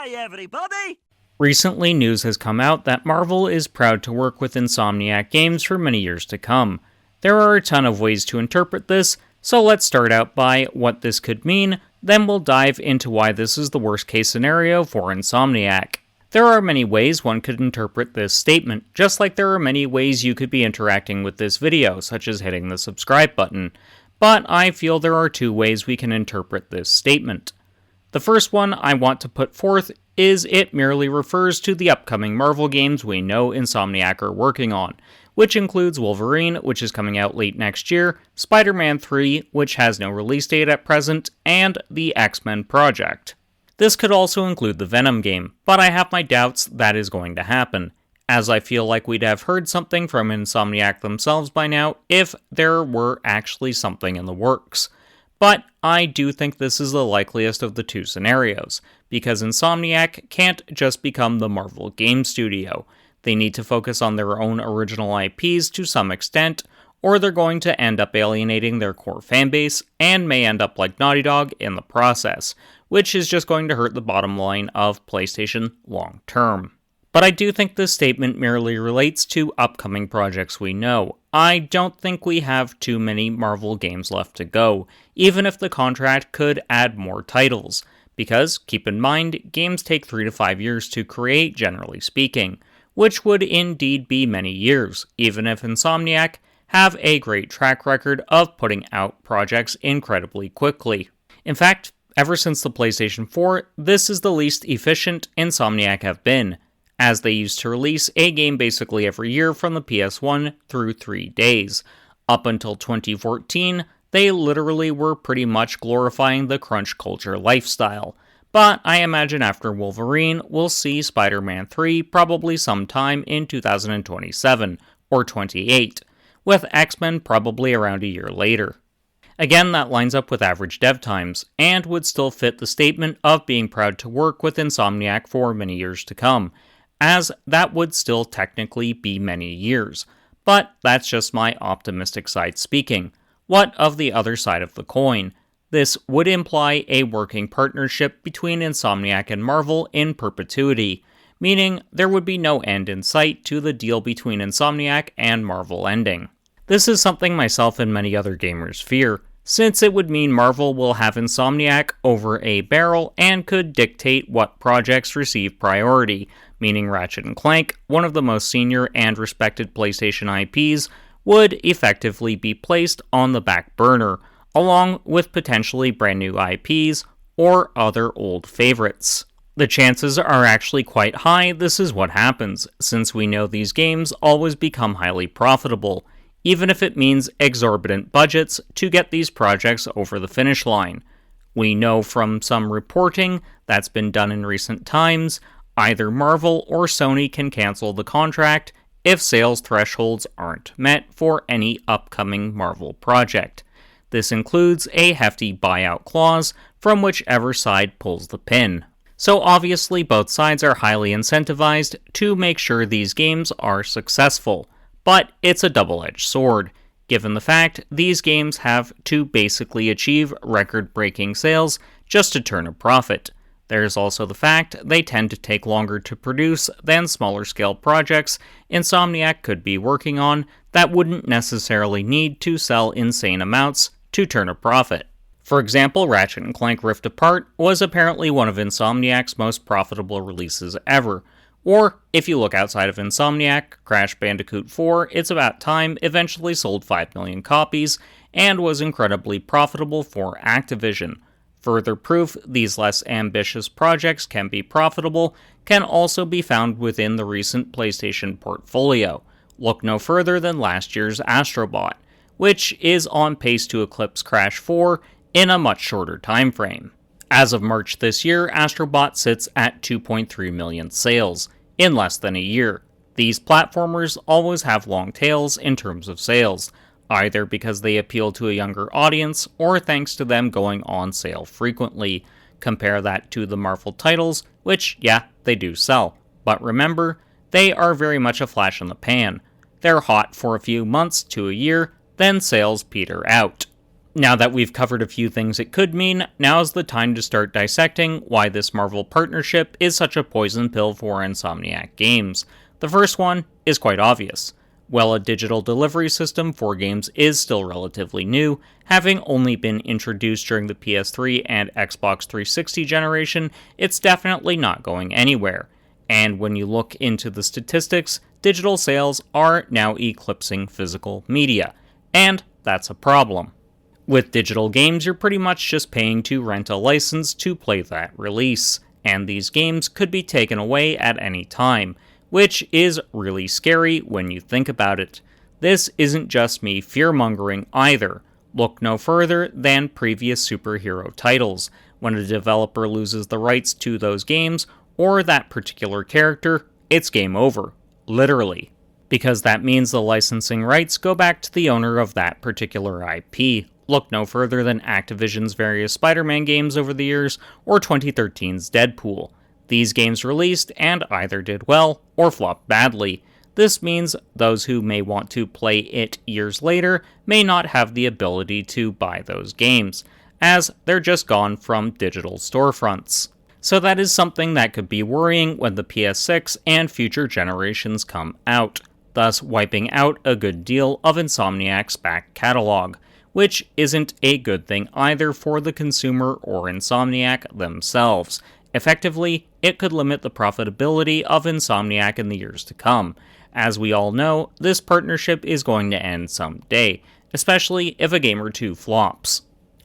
Hi, everybody! Recently, news has come out that Marvel is proud to work with Insomniac Games for many years to come. There are a ton of ways to interpret this, so let's start out by what this could mean, then we'll dive into why this is the worst case scenario for Insomniac. There are many ways one could interpret this statement, just like there are many ways you could be interacting with this video, such as hitting the subscribe button. But I feel there are two ways we can interpret this statement. The first one I want to put forth is it merely refers to the upcoming Marvel games we know Insomniac are working on, which includes Wolverine, which is coming out late next year, Spider-Man 3, which has no release date at present, and the X-Men project. This could also include the Venom game, but I have my doubts that is going to happen, as I feel like we'd have heard something from Insomniac themselves by now if there were actually something in the works. But I do think this is the likeliest of the two scenarios, because Insomniac can't just become the Marvel game studio. They need to focus on their own original IPs to some extent, or they're going to end up alienating their core fanbase, and may end up like Naughty Dog in the process, which is just going to hurt the bottom line of PlayStation long term. But I do think this statement merely relates to upcoming projects we know. I don't think we have too many Marvel games left to go, even if the contract could add more titles. Because, keep in mind, games take 3 to 5 years to create, generally speaking, which would indeed be many years, even if Insomniac have a great track record of putting out projects incredibly quickly. In fact, ever since the PlayStation 4, this is the least efficient Insomniac have been, as they used to release a game basically every year from the PS1 through 3 days. Up until 2014, they literally were pretty much glorifying the crunch culture lifestyle. But I imagine after Wolverine, we'll see Spider-Man 3 probably sometime in 2027 or 28, with X-Men probably around a year later. Again, that lines up with average dev times, and would still fit the statement of being proud to work with Insomniac for many years to come, as that would still technically be many years. But that's just my optimistic side speaking. What of the other side of the coin? This would imply a working partnership between Insomniac and Marvel in perpetuity, meaning there would be no end in sight to the deal between Insomniac and Marvel ending. This is something myself and many other gamers fear, since it would mean Marvel will have Insomniac over a barrel and could dictate what projects receive priority, meaning Ratchet & Clank, one of the most senior and respected PlayStation IPs, would effectively be placed on the back burner, along with potentially brand new IPs or other old favorites. The chances are actually quite high this is what happens, since we know these games always become highly profitable, even if it means exorbitant budgets to get these projects over the finish line. We know from some reporting that's been done in recent times, either Marvel or Sony can cancel the contract if sales thresholds aren't met for any upcoming Marvel project. This includes a hefty buyout clause from whichever side pulls the pin. So obviously both sides are highly incentivized to make sure these games are successful. But it's a double-edged sword, given the fact these games have to basically achieve record-breaking sales just to turn a profit. There's also the fact they tend to take longer to produce than smaller-scale projects Insomniac could be working on that wouldn't necessarily need to sell insane amounts to turn a profit. For example, Ratchet & Clank Rift Apart was apparently one of Insomniac's most profitable releases ever. Or, if you look outside of Insomniac, Crash Bandicoot 4, It's About Time eventually sold 5 million copies and was incredibly profitable for Activision. Further proof these less ambitious projects can be profitable can also be found within the recent PlayStation portfolio. Look no further than last year's Astro Bot, which is on pace to eclipse Crash 4 in a much shorter time frame. As of March this year, Astro Bot sits at 2.3 million sales in less than a year. These platformers always have long tails in terms of sales, either because they appeal to a younger audience or thanks to them going on sale frequently. Compare that to the Marvel titles, which, yeah, they do sell. But remember, they are very much a flash in the pan. They're hot for a few months to a year, then sales peter out. Now that we've covered a few things it could mean, now's the time to start dissecting why this Marvel partnership is such a poison pill for Insomniac Games. The first one is quite obvious. While a digital delivery system for games is still relatively new, having only been introduced during the PS3 and Xbox 360 generation, it's definitely not going anywhere. And when you look into the statistics, digital sales are now eclipsing physical media. And that's a problem. With digital games, you're pretty much just paying to rent a license to play that release, and these games could be taken away at any time, which is really scary when you think about it. This isn't just me fear-mongering either. Look no further than previous superhero titles. When a developer loses the rights to those games, or that particular character, it's game over. Literally. Because that means the licensing rights go back to the owner of that particular IP. Look no further than Activision's various Spider-Man games over the years, or 2013's Deadpool. These games released and either did well or flopped badly. This means those who may want to play it years later may not have the ability to buy those games, as they're just gone from digital storefronts. So that is something that could be worrying when the PS6 and future generations come out, thus wiping out a good deal of Insomniac's back catalog, which isn't a good thing either for the consumer or Insomniac themselves. Effectively, it could limit the profitability of Insomniac in the years to come. As we all know, this partnership is going to end someday, especially if a game or two flops.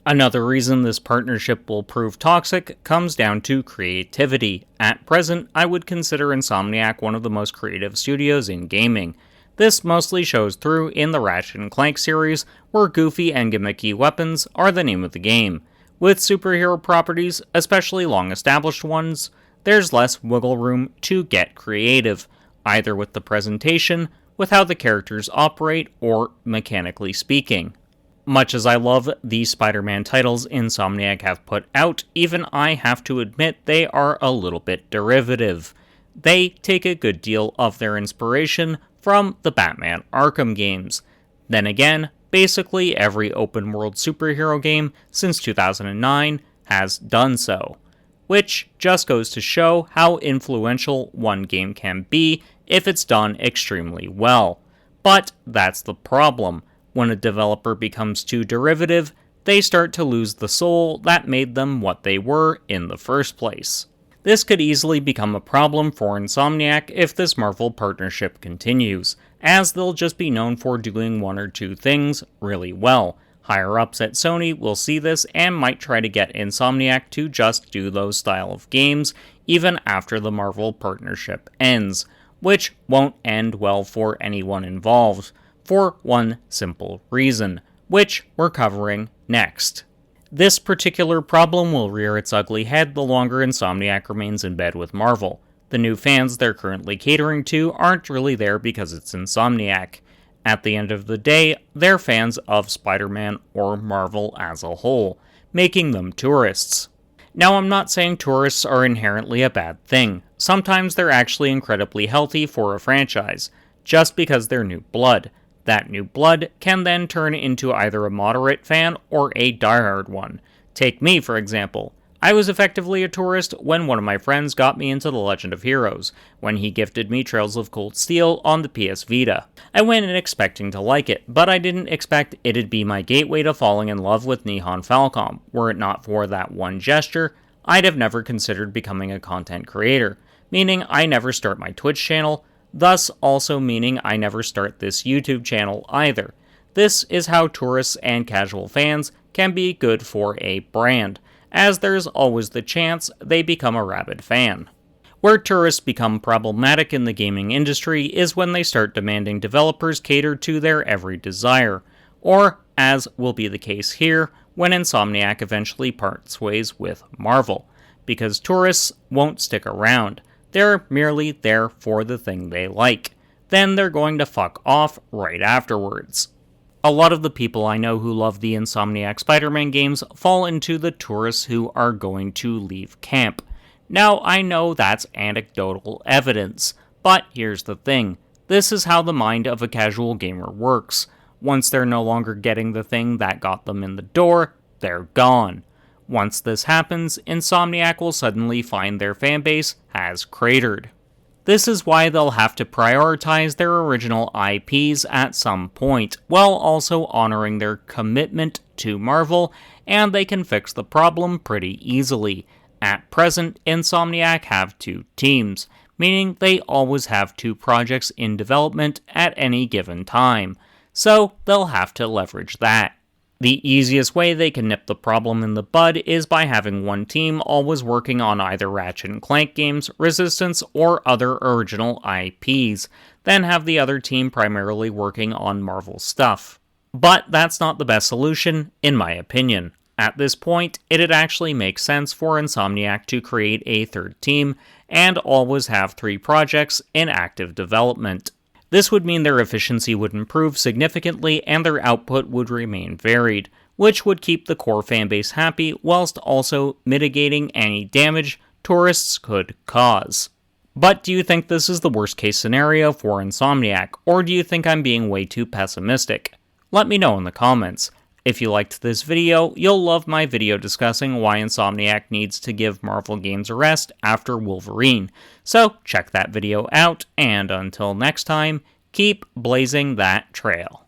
Another reason this partnership will prove toxic comes down to creativity. At present, I would consider Insomniac one of the most creative studios in gaming. This mostly shows through in the Ratchet & Clank series, where goofy and gimmicky weapons are the name of the game. With superhero properties, especially long-established ones, there's less wiggle room to get creative, either with the presentation, with how the characters operate, or mechanically speaking. Much as I love the Spider-Man titles Insomniac have put out, even I have to admit they are a little bit derivative. They take a good deal of their inspiration from the Batman Arkham games. Then again, basically every open-world superhero game since 2009 has done so, which just goes to show how influential one game can be if it's done extremely well. But that's the problem. When a developer becomes too derivative, they start to lose the soul that made them what they were in the first place. This could easily become a problem for Insomniac if this Marvel partnership continues, as they'll just be known for doing one or two things really well. Higher-ups at Sony will see this and might try to get Insomniac to just do those style of games even after the Marvel partnership ends, which won't end well for anyone involved, for one simple reason, which we're covering next. This particular problem will rear its ugly head the longer Insomniac remains in bed with Marvel. The new fans they're currently catering to aren't really there because it's Insomniac. At the end of the day, they're fans of Spider-Man or Marvel as a whole, making them tourists. Now, I'm not saying tourists are inherently a bad thing. Sometimes they're actually incredibly healthy for a franchise, just because they're new blood. That new blood can then turn into either a moderate fan or a diehard one. Take me, for example. I was effectively a tourist when one of my friends got me into The Legend of Heroes, when he gifted me Trails of Cold Steel on the PS Vita. I went in expecting to like it, but I didn't expect it'd be my gateway to falling in love with Nihon Falcom. Were it not for that one gesture, I'd have never considered becoming a content creator, meaning I never start my Twitch channel, thus also meaning I never start this YouTube channel either. This is how tourists and casual fans can be good for a brand, as there's always the chance they become a rabid fan. Where tourists become problematic in the gaming industry is when they start demanding developers cater to their every desire, or, as will be the case here, when Insomniac eventually parts ways with Marvel, because tourists won't stick around. They're merely there for the thing they like. Then they're going to fuck off right afterwards. A lot of the people I know who love the Insomniac Spider-Man games fall into the tourists who are going to leave camp. Now, I know that's anecdotal evidence, but here's the thing. This is how the mind of a casual gamer works. Once they're no longer getting the thing that got them in the door, they're gone. Once this happens, Insomniac will suddenly find their fanbase has cratered. This is why they'll have to prioritize their original IPs at some point, while also honoring their commitment to Marvel, and they can fix the problem pretty easily. At present, Insomniac have 2 teams, meaning they always have 2 projects in development at any given time, so they'll have to leverage that. The easiest way they can nip the problem in the bud is by having one team always working on either Ratchet & Clank games, Resistance, or other original IPs, then have the other team primarily working on Marvel stuff. But that's not the best solution, in my opinion. At this point, it'd actually make sense for Insomniac to create a 3rd team, and always have 3 projects in active development. This would mean their efficiency would improve significantly and their output would remain varied, which would keep the core fanbase happy whilst also mitigating any damage tourists could cause. But do you think this is the worst case scenario for Insomniac, or do you think I'm being way too pessimistic? Let me know in the comments. If you liked this video, you'll love my video discussing why Insomniac needs to give Marvel Games a rest after Wolverine. So check that video out, and until next time, keep blazing that trail.